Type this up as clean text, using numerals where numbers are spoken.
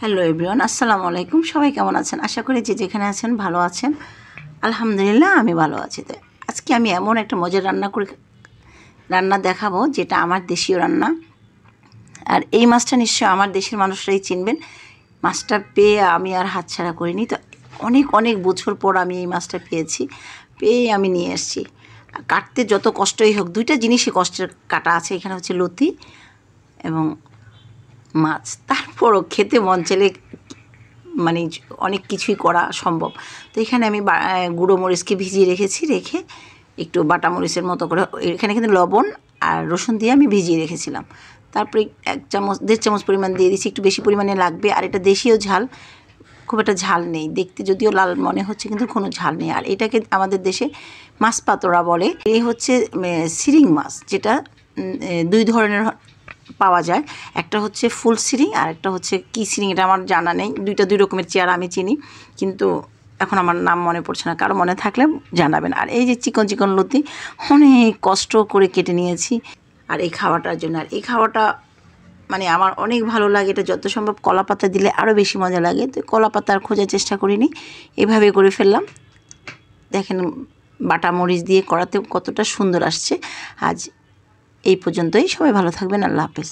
Hello everyone, আসসালামু আলাইকুম। সবাই কেমন আছেন? আশা করি যে যেখানে আছেন ভালো আছেন। আলহামদুলিল্লাহ আমি ভালো আছি। তো আজকে আমি এমন একটা মজার রান্না দেখাবো যেটা আমার দেশীয় রান্না। আর এই মাছটা নিশ্চয় আমার দেশের মানুষরাই চিনবেন। মাছটা পেয়ে আমি আর হাতছাড়া করিনি। তো অনেক অনেক বছর পর আমি এই মাছটা পেয়ে আমি নিয়ে এসেছি। কাটতে যত কষ্টই হোক, দুইটা জিনিসই কষ্টের কাটা আছে। এখানে হচ্ছে লতি এবং মাছ। তারপরও খেতে মন চাইলে মানে অনেক কিছুই করা সম্ভব। তো এখানে আমি গুঁড়ো মরিচকে ভিজিয়ে রেখে একটু বাটা মরিচের মতো করে এখানে কিন্তু লবণ আর রসুন দিয়ে আমি ভিজিয়ে রেখেছিলাম। তারপরে 1-1.5 চামচ পরিমাণ দিয়ে দিচ্ছি, একটু বেশি পরিমাণে লাগবে। আর এটা দেশীয় ঝাল, খুব একটা ঝাল নেই, দেখতে যদিও লাল মনে হচ্ছে কিন্তু কোনো ঝাল নেই। আর এটাকে আমাদের দেশে মাছ পাতোড়া বলে। এই হচ্ছে সিরিং মাছ, যেটা দুই ধরনের পাওয়া যায়। একটা হচ্ছে ফুল সিরিং আর একটা হচ্ছে কি সিরিং, এটা আমার জানা নেই। দুই রকমের চেয়ার আমি চিনি, কিন্তু এখন আমার নাম মনে পড়ছে না। কারো মনে থাকলে জানাবেন। আর এই যে চিকন চিকন লতি অনেক কষ্ট করে কেটে নিয়েছি আর এই খাওয়াটার জন্য। আর এই খাওয়াটা মানে আমার অনেক ভালো লাগে। এটা যত সম্ভব কলা পাতা দিলে আরও বেশি মজা লাগে। তো কলা পাতা আর খোঁজার চেষ্টা করিনি, এভাবে করে ফেললাম। দেখেন বাটা মরিচ দিয়ে করাতে কতটা সুন্দর আসছে। আজ এই পর্যন্তই। সবাই ভালো থাকবেন। আল্লাহ হাফেজ।